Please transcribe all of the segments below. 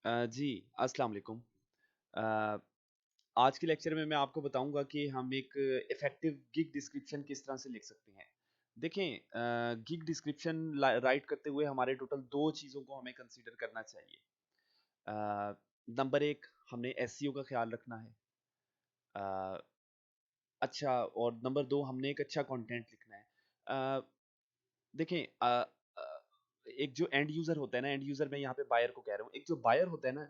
जी, अस्सलाम वालेकुम। अ, आज के लेक्चर में मैं आपको बताऊँगा कि हम एक इफ़ेक्टिव गिग डिस्क्रिप्शन किस तरह से लिख सकते हैं। देखें गिग डिस्क्रिप्शन राइट करते हुए हमारे टोटल 2 चीज़ों को हमें कंसीडर करना चाहिए। अ, नंबर 1 हमने एसईओ का ख़्याल रखना है। अ, अच्छा और नंबर 2 हमने एक अच्छा कंटेंट लिखना है। अ, देखें एक जो एंड यूज़र होता है ना, एंड यूज़र मैं यहाँ पे बायर को कह रहा हूँ। एक जो बायर होता है ना,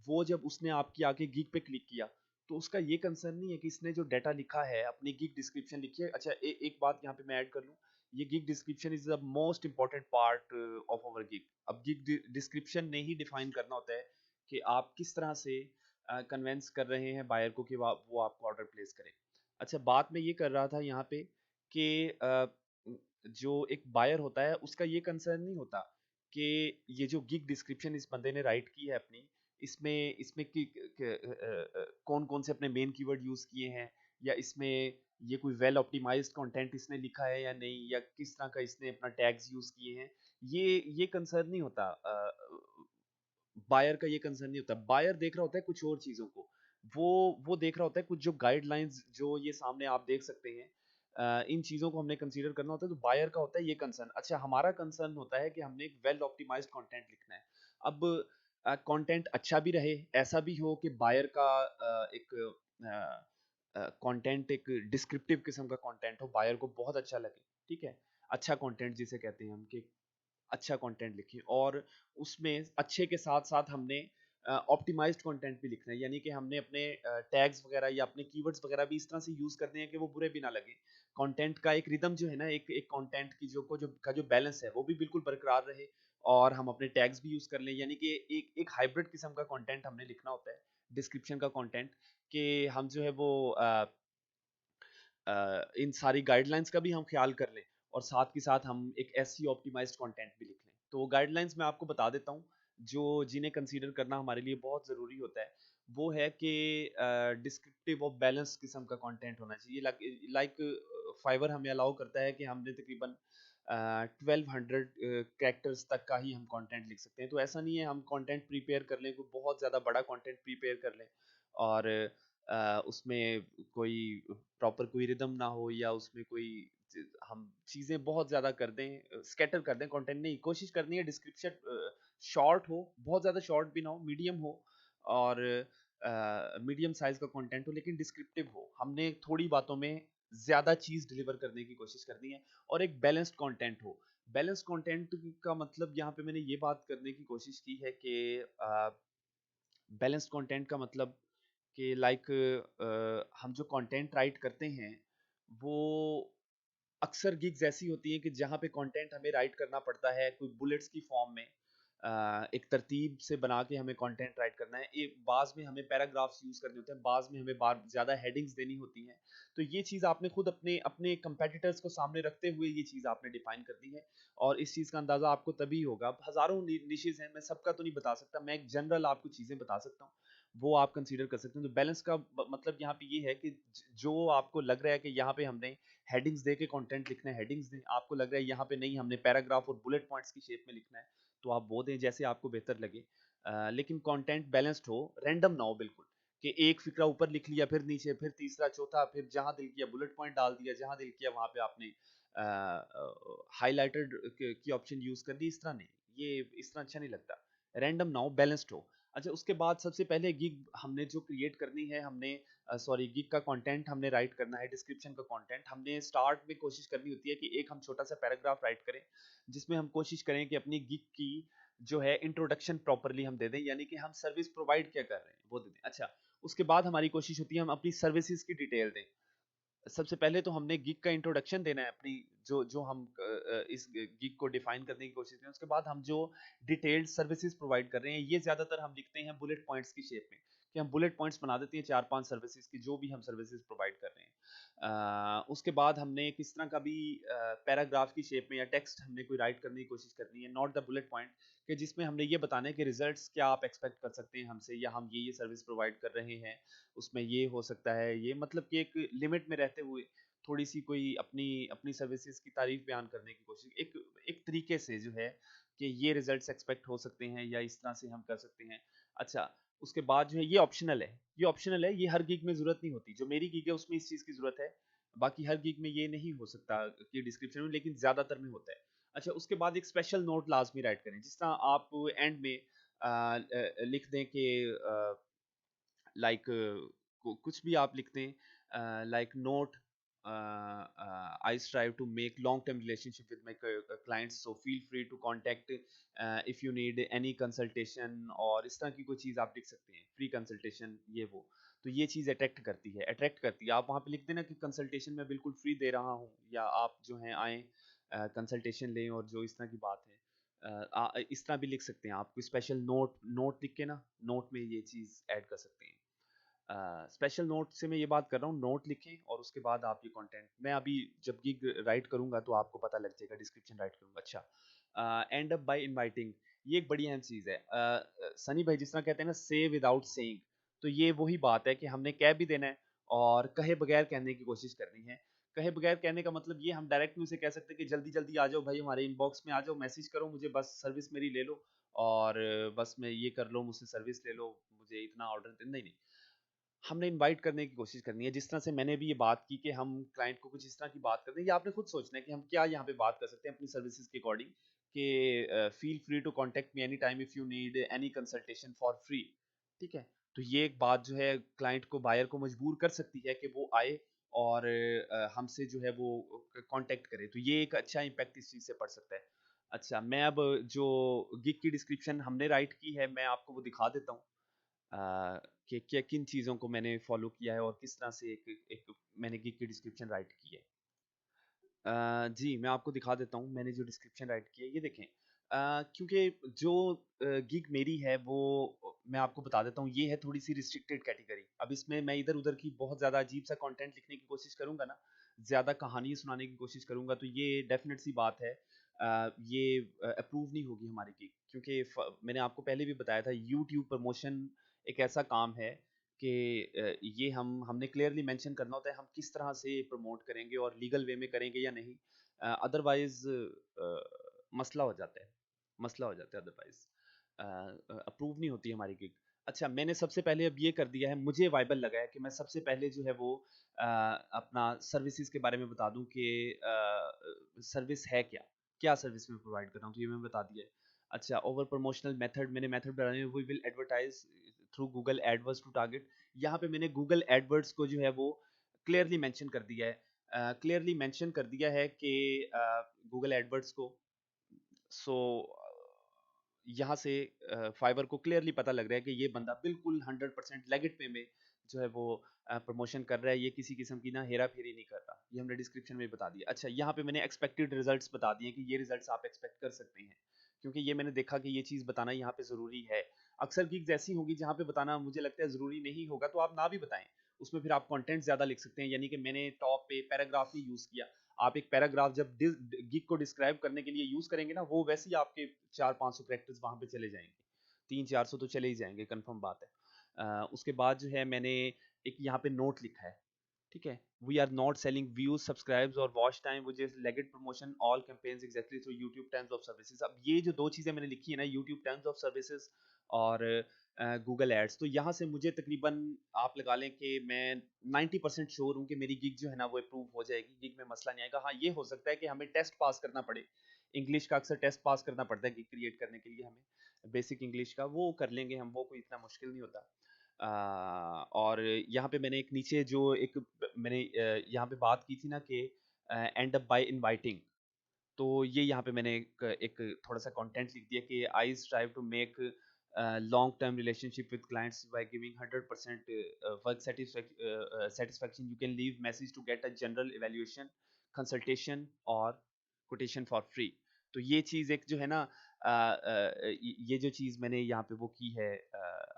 वो जब उसने आपकी आके गिग पे क्लिक किया, तो उसका ये कंसर्न नहीं है कि इसने जो डाटा लिखा है, अपनी गिग डिस्क्रिप्शन लिखी है। अच्छा एक बात यहाँ पे मैं ऐड कर लूँ, ये gig description is the most important part of our gig. अब गिग डिस्क्रिप्शन ने ही डिफाइन करना होता है कि आप किस तरह से कन्विंस कर रहे हैं बायर को कि वो आपको ऑर्डर प्लेस करे। अच्छा बात मैं ये कर रहा था यहाँ पे कि जो एक बायर होता है उसका ये कंसर्न नहीं होता कि ये जो गिग डिस्क्रिप्शन इस बंदे ने राइट की है अपनी इसमें इसमें कौन कौन से अपने मेन कीवर्ड यूज किए हैं या इसमें ये कोई वेल ऑप्टिमाइज्ड कंटेंट इसने लिखा है या नहीं या किस तरह का इसने अपना टैग्स यूज किए हैं ये कंसर्न नहीं होता बायर का ये कंसर्न नहीं होता बायर देख रहा होता है कुछ और चीजों को वो देख रहा होता है कुछ जो गाइडलाइंस जो ये सामने आप देख सकते हैं इन चीजों को हमने कंसीडर करना होता है तो बायर का होता है ये कंसर्न अच्छा हमारा कंसर्न होता है कि हमने एक वेल ऑप्टिमाइज्ड कंटेंट लिखना है अब कंटेंट अच्छा भी रहे ऐसा भी हो कि बायर का एक कंटेंट एक डिस्क्रिप्टिव किस्म का कंटेंट हो बायर को बहुत अच्छा लगे ठीक है अच्छा कंटेंट जिसे कहते हैं हम कि अच्छा कंटेंट लिखें और उसमें अच्छे के साथ-साथ हमने ऑप्टिमाइज़्ड कंटेंट भी लिखना है। यानी कि हमने अपने टैग्स वगैरह या अपने कीवर्ड्स वगैरह भी इस तरह से यूज़ करने हैं कि वो बुरे भी ना लगें। कंटेंट का एक रिदम जो है ना, एक एक कंटेंट की जो बैलेंस है, वो भी बिल्कुल बरकरार रहे और हम अपने टैग्स भी यूज़ कर लें। यानी कि एक एक हाइब्रिड किस्म का कंटेंट हमने लिखना होता है, डिस्क्रिप्शन का कंटेंट कि हम जो है वो इन सारी गाइडलाइंस का भी हम ख्याल कर लें और साथ के साथ हम एक एसईओ ऑप्टिमाइज्ड कंटेंट भी लिख लें। तो गाइडलाइंस मैं आपको बता देता हूँ, जो जिन्हें कंसीडर करना हमारे लिए बहुत ज़रूरी होता है, वो है कि डिस्क्रिप्टिव और बैलेंस किस्म का कंटेंट होना चाहिए। लाइक फाइवर हमें अलाउ करता है कि हमने तकरीबन 1200 कैरेक्टर्स तक का ही हम कंटेंट लिख सकते हैं। तो ऐसा नहीं है हम कंटेंट प्रिपेयर कर लें, कोई बहुत ज़्यादा बड़ा कंटेंट प्रिपेयर कर लें और उसमें कोई प्रॉपर कोई रिदम ना हो या उसमें कोई हम चीज़ें बहुत ज़्यादा कर दें स्कैटर कर दें कंटेंट नहीं कोशिश करनी है डिस्क्रिप्शन शॉर्ट हो बहुत ज़्यादा शॉर्ट भी ना हो मीडियम हो और मीडियम साइज का कंटेंट हो लेकिन डिस्क्रिप्टिव हो हमने थोड़ी बातों में ज़्यादा चीज़ डिलीवर करने की कोशिश करनी है और एक बैलेंस्ड कंटेंट हो बैलेंस कंटेंट का मतलब यहाँ पे मैंने ये बात करने की कोशिश की है कि बैलेंस्ड कंटेंट का मतलब कि लाइक हम जो कंटेंट राइट करते हैं वो अक्सर गिग्स ऐसी होती हैं कि जहाँ पे कंटेंट हमें राइट करना पड़ता है कोई बुलेट्स की फॉर्म में एक तरतीब से बना के हमें कंटेंट राइट करना है एक बाज में हमें पैराग्राफ्स यूज करने होते हैं बाज में हमें बार ज़्यादा हेडिंग्स देनी होती हैं तो ये चीज़ आपने खुद अपने अपने कंपेटिटर्स को सामने रखते हुए ये चीज़ आपने डिफाइन कर दी है और इस चीज़ का अंदाज़ा आपको तभी होगा अब हज़ारों निशेज़ हैं मैं सबका तो नहीं बता सकता मैं एक जनरल आपको चीज़ें बता सकता हूँ वो आप कंसीडर कर सकते हैं तो बैलेंस का मतलब यहाँ पे ये है कि जो आपको लग रहा है कि यहाँ पे हमने हेडिंग्स दे के कंटेंट लिखना है हेडिंग्स दें आपको लग रहा है यहाँ पे नहीं हमने पैराग्राफ और बुलेट पॉइंट्स की शेप में लिखना है तो आप वो दें जैसे आपको बेहतर लगे लेकिन कंटेंट बैलेंस्ड हो रैंडम ना हो बिल्कुल कि एक फिक्रा ऊपर लिख लिया फिर नीचे फिर तीसरा चौथा फिर जहां दिल किया बुलेट पॉइंट डाल दिया जहां दिल किया वहां पे आपने हाईलाइटेड की ऑप्शन यूज कर दी इस तरह नहीं ये इस तरह अच्छा नहीं लगता रैंडम ना हो बैलेंस्ड हो अच्छा उसके बाद सबसे पहले गिग हमने जो क्रिएट करनी है हमने सॉरी गिग का कंटेंट हमने राइट करना है डिस्क्रिप्शन का कंटेंट हमने स्टार्ट में कोशिश करनी होती है कि एक हम छोटा सा पैराग्राफ राइट करें जिसमें हम कोशिश करें कि अपनी गिग की जो है इंट्रोडक्शन प्रॉपरली हम दे दें यानी कि हम सर्विस प्रोवाइड क्या कर रहे हैं वो दे दें अच्छा उसके बाद हमारी कोशिश होती है हम अपनी सर्विसेज की डिटेल दें सबसे पहले तो हमने गिग का इंट्रोडक्शन देना है अपनी जो जो हम इस गिग को डिफाइन करने की कोशिश करें उसके बाद हम जो डिटेल्ड सर्विसेज प्रोवाइड कर रहे हैं ये ज्यादातर हम लिखते हैं बुलेट पॉइंट्स की शेप में कि हम बुलेट पॉइंट्स बना देते हैं 4-5 सर्विसेज की जो भी हम सर्विसेज प्रोवाइड कर रहे हैं उसके बाद हमने किस तरह का भी पैराग्राफ की शेप में या टेक्स्ट हमने कोई राइट करने की कोशिश करनी है नॉट द बुलेट पॉइंट कि जिसमें हमने ये बताना है कि रिजल्ट्स क्या आप एक्सपेक्ट कर सकते हैं हमसे या हम ये सर्विस प्रोवाइड कर रहे हैं उसमें ये हो सकता है ये मतलब कि एक लिमिट में रहते हुए थोड़ी सी कोई अपनी अपनी सर्विसेज की तारीफ बयान करने की कोशिश एक एक तरीके से जो है कि ये रिजल्ट्स एक्सपेक्ट हो सकते हैं या इस तरह से हम कर सकते हैं अच्छा, उसके बाद जो है ये ऑप्शनल है, ये ऑप्शनल है, ये हर गिग में ज़रूरत नहीं होती। जो मेरी गिग है उसमें इस चीज़ की ज़रूरत है, बाकी हर गिग में ये नहीं हो सकता कि डिस्क्रिप्शन में, लेकिन ज़्यादातर में होता है। अच्छा, उसके बाद एक स्पेशल नोट लाज़मी राइट करें, जिस तरह आप एंड में लिख दें कि लाइक कुछ भी आप लिखते हैं like note I strive to make long term relationship with my clients so feel free to contact if you need any consultation, और इस तरह की कोई चीज़ आप लिख सकते हैं, फ्री कंसल्टेशन ये वो। तो ये चीज़ अट्रैक्ट करती है। आप वहाँ पे लिख देना कि कंसल्टेशन मैं बिल्कुल फ्री दे रहा हूँ, या आप जो हैं आएँ कंसल्टेशन लें, और जो इस तरह की बात है इस तरह भी लिख सकते हैं। आप कोई स्पेशल नोट नोट लिख के ना, नोट में ये चीज़ ऐड कर सकते हैं। स्पेशल नोट से मैं ये बात कर रहा हूँ, नोट लिखें और उसके बाद आप ये कंटेंट, मैं अभी जब गिग राइट करूँगा तो आपको पता लग जाएगा, डिस्क्रिप्शन राइट करूँगा। अच्छा, एंड अप बाय इनवाइटिंग, ये एक बड़ी अहम चीज़ है। सनी भाई जिस तरह कहते हैं ना, से विदाउट सेइंग, तो ये वही बात है कि हमने कह भी देना है और कहे बगैर कहने की कोशिश करनी है। कहे बगैर कहने का मतलब ये, हम डायरेक्ट उसे कह सकते हैं कि जल्दी जल्दी आ जाओ भाई, हमारे इनबॉक्स में आ जाओ, मैसेज करो मुझे, बस सर्विस मेरी ले लो, और बस मैं ये कर लो, मुझसे सर्विस ले लो, मुझे इतना ऑर्डर दे, नहीं नहीं, हमने इनवाइट करने की कोशिश करनी है। जिस तरह से मैंने भी ये बात की कि हम क्लाइंट को कुछ इस तरह की बात करते हैं, ये आपने खुद सोचना है कि हम क्या यहाँ पे बात कर सकते हैं अपनी सर्विसेज के अकॉर्डिंग, कि feel free to contact me any time if you need any consultation for free. ठीक है, तो ये एक बात जो है क्लाइंट को, बायर को मजबूर कर सकती है कि वो आए और हमसे जो है वो कांटेक्ट करे। तो ये एक अच्छा इम्पैक्ट इस चीज़ से पड़ सकता है। अच्छा, मैं अब जो गिग की डिस्क्रिप्शन हमने राइट की है, मैं आपको वो दिखा देता हूँ कि क्या किन चीज़ों को मैंने फॉलो किया है और किस तरह से एक एक मैंने गिग की डिस्क्रिप्शन राइट की है। जी, मैं आपको दिखा देता हूँ मैंने जो डिस्क्रिप्शन राइट की है, ये देखें। क्योंकि जो गिग मेरी है वो मैं आपको बता देता हूँ, ये है थोड़ी-सी रिस्ट्रिक्टेड कैटेगरी। अब इसमें मैं इधर-उधर की बहुत ज़्यादा अजीब-सा कंटेंट लिखने की कोशिश करूँगा ना, ज़्यादा कहानी सुनाने की कोशिश करूँगा, तो ये डेफ़िनेट सी बात है, ये अप्रूव नहीं होगी हमारी गिग, क्योंकि मैंने आपको पहले भी बताया था, यूट्यूब प्रमोशन एक ऐसा काम है कि ये हमने क्लियरली मेंशन करना होता है, हम किस तरह से प्रमोट करेंगे और लीगल वे में करेंगे या नहीं। अदरवाइज मसला हो जाता है, मसला हो जाता है अदरवाइज, अप्रूव नहीं होती हमारी गिग। अच्छा, मैंने सबसे पहले अब ये कर दिया है, मुझे वाइबल लगा है कि मैं सबसे पहले जो है वो अपना सर्विसेज के बारे में बता दूं कि सर्विस है क्या, क्या सर्विस मैं प्रोवाइड कर रहा हूँ, तो ये मैं बता दिया है। अच्छा, ओवर प्रमोशनल मेथड, मैंने मेथड बताया, we will advertise through Google AdWords to target. यहाँ पे मैंने गूगल एडवर्ड्स को जो है वो क्लियरली मेंशन कर दिया है, क्लियरली मेंशन कर दिया है कि गूगल एडवर्ड्स को, सो यहाँ से फाइवर को क्लियरली पता लग रहा है कि ये बंदा बिल्कुल 100% लेगिट पे में जो है वो प्रमोशन कर रहा है, ये किसी किस्म की ना हेरा फेरी नहीं कर रहा। ये हमने डिस्क्रिप्शन में बता दिया। अच्छा, यहाँ पे मैंने एक्सपेक्टेड रिजल्ट्स बता दिए कि ये रिजल्ट्स आप एक्सपेक्ट कर सकते हैं, क्योंकि ये मैंने देखा कि ये चीज़ बताना यहाँ पे ज़रूरी है। अक्सर गिग्स ऐसी होंगी जहाँ पे बताना मुझे लगता है ज़रूरी नहीं होगा, तो आप ना भी बताएं, उसमें फिर आप कंटेंट ज़्यादा लिख सकते हैं। यानी कि मैंने टॉप पे पैराग्राफ ही यूज़ किया। आप एक पैराग्राफ जब गिग को डिस्क्राइब करने के लिए यूज़ करेंगे ना, वो वैसे ही आपके 400-500 कैरेक्टर्स वहाँ पे चले जाएंगे, 300-400 तो चले ही जाएंगे, कंफर्म बात है। उसके बाद जो है मैंने एक यहाँ पे नोट लिखा है, ठीक है, we are not selling views, subscribes और watch time which is legit promotion all campaigns exactly through YouTube terms of services. अब ये जो दो चीजें मैंने लिखी है ना, यूट्यूब टर्म्स ऑफ सर्विसेज और गूगल एड्स, तो यहाँ से मुझे तकरीबन आप लगा लें कि मैं 90% श्योर हूँ कि मेरी गिग जो है ना वो अप्रूव हो जाएगी, गिग में मसला नहीं आएगा। हाँ, ये हो सकता है कि हमें टेस्ट पास करना पड़े, इंग्लिश का अक्सर टेस्ट पास करना पड़ता है गिग क्रिएट करने के लिए हमें, बेसिक इंग्लिश का, वो कर लेंगे हम, वो कोई इतना मुश्किल नहीं होता। और यहाँ पे मैंने एक नीचे जो एक मैंने यहाँ पे बात की थी ना कि एंड अप बाय इनवाइटिंग, तो ये यहाँ पे मैंने एक थोड़ा सा कंटेंट लिख दिया कि I strive to make long term relationship with clients by giving 100% work satisfaction, you can leave message to get a general evaluation, consultation और quotation for free। तो ये चीज़ एक जो है ना, ये जो चीज़ मैंने यहाँ पे वो की है,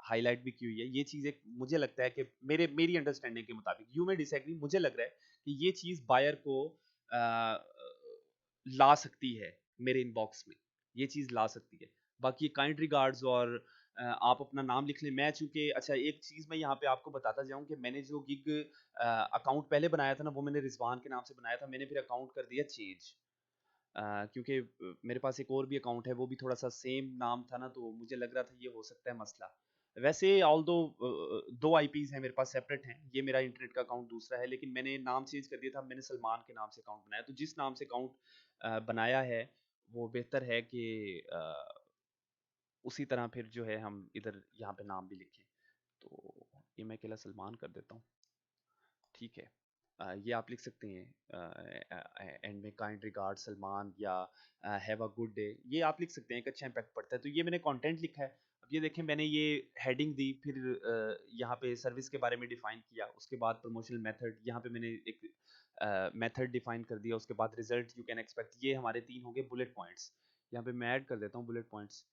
हाईलाइट भी की हुई है, ये चीज़ एक मुझे लगता है कि मेरी अंडरस्टैंडिंग के मुताबिक, यू में डिसएग्री, मुझे लग रहा है कि ये चीज़ बायर को ला सकती है मेरे इनबॉक्स में, ये चीज़ ला सकती है। बाकी काइंड रिगार्ड्स और आप अपना नाम लिख लें। मैं चूँकि, अच्छा एक चीज़ मैं यहाँ पे आपको बताता जाऊँ कि मैंने जो गिग अकाउंट पहले बनाया था ना, वो मैंने रिज़वान के नाम से बनाया था, मैंने फिर अकाउंट कर दिया चेंज। क्योंकि मेरे पास एक और भी अकाउंट है, वो भी थोड़ा-सा सेम नाम था ना, तो मुझे लग रहा था ये हो सकता है मसला। वैसे ऑल्दो 2 आईपीज़ हैं मेरे पास सेपरेट हैं, ये मेरा इंटरनेट का अकाउंट दूसरा है, लेकिन मैंने नाम चेंज कर दिया था, मैंने सलमान के नाम से अकाउंट बनाया। तो जिस नाम से अकाउंट बनाया है, वो बेहतर है कि उसी तरह फिर जो है हम इधर यहाँ पे नाम भी लिखें। तो ये मैं अकेला सलमान कर देता हूँ, ठीक है। ये आप लिख सकते हैं एंड में काइंड रिगार्ड सलमान या हैव अ गुड डे, ये आप लिख सकते हैं, एक अच्छा इम्पैक्ट पड़ता है। तो ये मैंने कंटेंट लिखा है। अब ये देखें, मैंने ये हेडिंग दी, फिर यहाँ पे सर्विस के बारे में डिफाइन किया, उसके बाद प्रमोशनल मेथड, यहाँ पे मैंने एक मेथड डिफाइन कर दिया, उसके बाद रिजल्ट यू कैन एक्सपेक्ट। ये हमारे 3 हो गए बुलेट पॉइंट्स। यहाँ पे मैं ऐड कर देता हूँ बुलेट पॉइंट्स,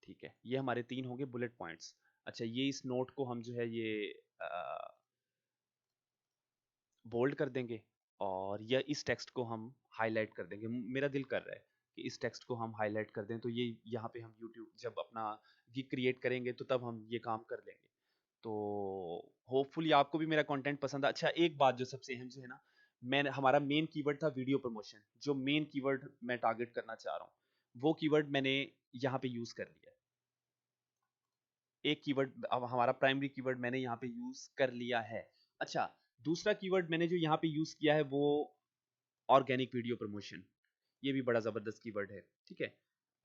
ठीक है। ये हमारे 3 हो गए बुलेट पॉइंट्स। अच्छा, ये इस नोट को हम जो है ये बोल्ड कर देंगे, और या इस टेक्स्ट को हम हाईलाइट कर देंगे। मेरा दिल कर रहा है कि इस टेक्स्ट को हम हाईलाइट कर दें, तो ये यहाँ पे हम यूट्यूब जब अपना गिग क्रिएट करेंगे तो तब हम ये काम कर लेंगे। तो होपफुली आपको भी मेरा कंटेंट पसंद है। अच्छा, एक बात जो सबसे अहम जो है ना, मैं हमारा मेन कीवर्ड था वीडियो प्रमोशन, जो मेन कीवर्ड मैं टारगेट करना चाह रहा हूँ, वो कीवर्ड मैंने यहाँ पे यूज कर लिया है। एक कीवर्ड, अब हमारा प्राइमरी कीवर्ड मैंने यहाँ पे यूज कर लिया है। अच्छा, दूसरा कीवर्ड मैंने जो यहाँ पे यूज किया है वो ऑर्गेनिक वीडियो प्रमोशन। ये भी बड़ा जबरदस्त कीवर्ड है, ठीक है।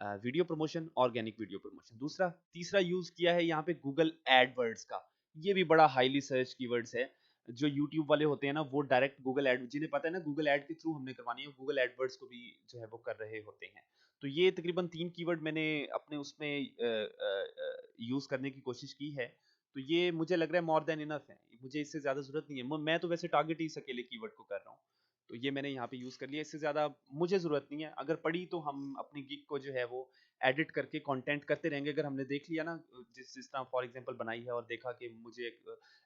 Video promotion, organic video promotion. दूसरा, तीसरा यूज किया है यहाँ पे गूगल एडवर्ड्स का। ये भी बड़ा हाईली सर्च कीवर्ड्स है। जो यूट्यूब वाले होते हैं ना, वो डायरेक्ट गूगल एड, जिन्हें पता है ना गूगल एड के थ्रू हमने करवानी है, गूगल एडवर्ड्स को भी जो है वो कर रहे होते हैं। तो ये तकरीबन 3 कीवर्ड मैंने अपने उसमें यूज करने की कोशिश की है। तो ये मुझे लग रहा है मोर देन इनफ है, मुझे इससे ज्यादा जरूरत नहीं है। मैं तो वैसे टारगेट ही इस अकेले कीवर्ड को कर रहा हूँ। तो ये मैंने यहाँ पे यूज कर लिया, इससे ज्यादा मुझे जरूरत नहीं है। अगर पड़ी तो हम अपनी गिग को जो है वो एडिट करके कंटेंट करते रहेंगे। अगर हमने देख लिया ना, जिस तरह फॉर एग्जांपल बनाई है, और देखा कि मुझे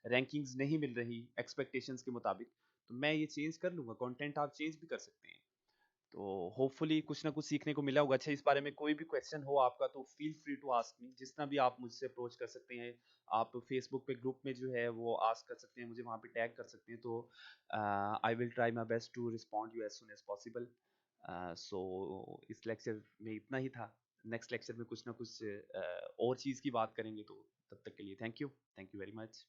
रैंकिंग्स नहीं मिल रही एक्सपेक्टेशंस के मुताबिक, तो मैं ये चेंज कर लूंगा। कंटेंट आप चेंज भी कर सकते हैं। तो होपफुली कुछ ना कुछ सीखने को मिला होगा। अच्छा, इस बारे में कोई भी क्वेश्चन हो आपका तो feel free to ask me, जितना भी आप मुझसे अप्रोच कर सकते हैं। आप फेसबुक पे ग्रुप में जो है वो आस्क कर सकते हैं, मुझे वहाँ पे टैग कर सकते हैं। तो I will try my best to respond you as soon as possible. So इस लेक्चर में इतना ही था। नेक्स्ट लेक्चर में कुछ ना कुछ और चीज़ की बात करेंगे। तो तब तक के लिए थैंक यू वेरी मच।